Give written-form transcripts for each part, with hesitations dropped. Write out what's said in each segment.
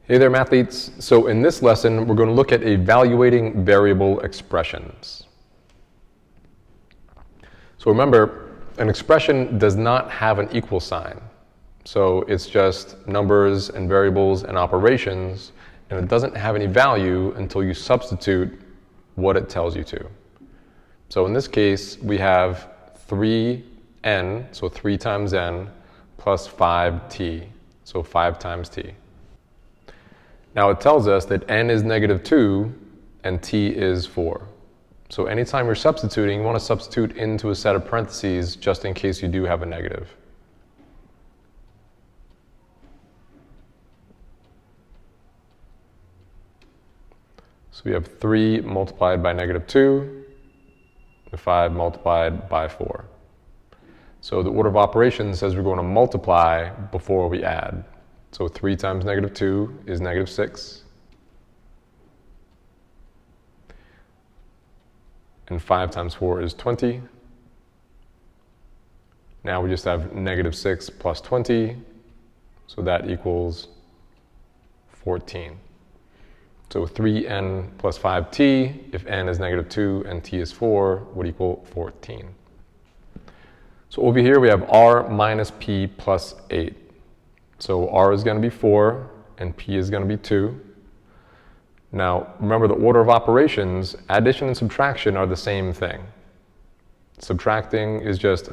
Hey there, mathletes. So in this lesson, we're going to look at evaluating variable expressions. So remember, an expression does not have an equal sign. So it's just numbers and variables and operations, and it doesn't have any value until you substitute what it tells you to. So in this case, we have 3n, so 3 times n, plus 5t, so 5 times t. Now it tells us that n is -2 and t is 4. So anytime you're substituting, you want to substitute into a set of parentheses just in case you do have a negative. So we have 3 multiplied by -2, and 5 multiplied by 4. So the order of operations says we're going to multiply before we add. So 3 times -2 is -6. And 5 times 4 is 20. Now we just have -6 plus 20, so that equals 14. So 3n plus 5t, if n is -2 and t is 4, would equal 14. So over here we have r minus p plus 8. So r is going to be 4 and p is going to be 2. Now remember, the order of operations, addition and subtraction are the same thing. Subtracting is just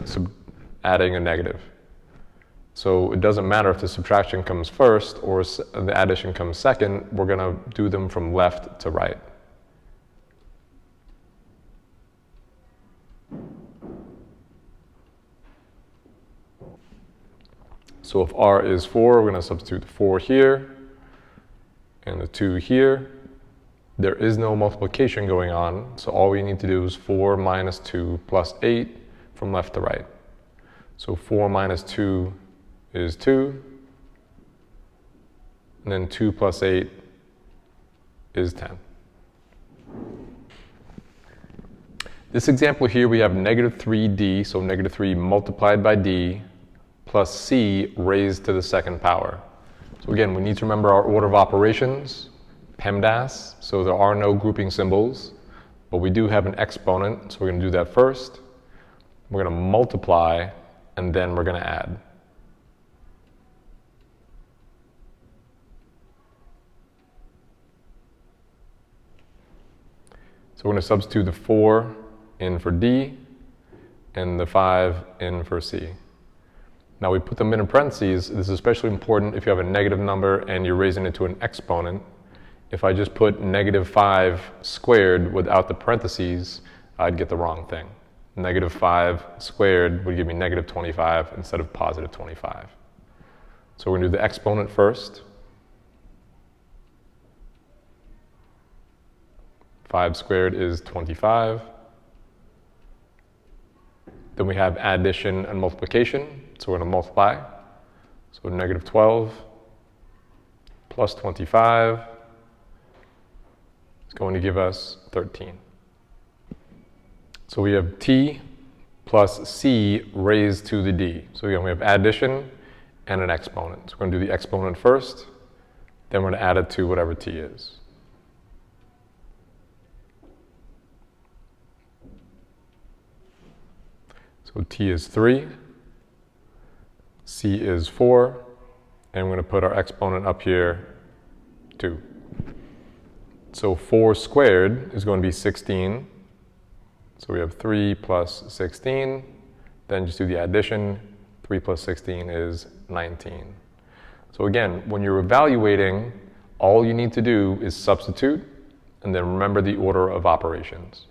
adding a negative. So it doesn't matter if the subtraction comes first or the addition comes second, we're going to do them from left to right. So if r is 4, we're going to substitute the 4 here and the 2 here. There is no multiplication going on, so all we need to do is 4 minus 2 plus 8 from left to right. So 4 minus 2 is 2, and then 2 plus 8 is 10. This example here, we have -3d, so -3 multiplied by d, plus c raised to the second power. So again, we need to remember our order of operations, PEMDAS, so there are no grouping symbols, but we do have an exponent, so we're going to do that first. We're going to multiply, and then we're going to add. So we're going to substitute the 4 in for d, and the 5 in for c. Now we put them in parentheses. This is especially important if you have a negative number and you're raising it to an exponent. If I just put -5 squared without the parentheses, I'd get the wrong thing. -5 squared would give me -25 instead of +25. So we're going to do the exponent first. 5 squared is 25. Then we have addition and multiplication. So we're going to multiply. So -12 plus 25 is going to give us 13. So we have t plus c raised to the d. So again, we have addition and an exponent. So we're going to do the exponent first, then we're going to add it to whatever t is. So t is 3. C is 4, and we're going to put our exponent up here, 2. So 4 squared is going to be 16. So we have 3 plus 16. Then just do the addition. 3 plus 16 is 19. So again, when you're evaluating, all you need to do is substitute, and then remember the order of operations.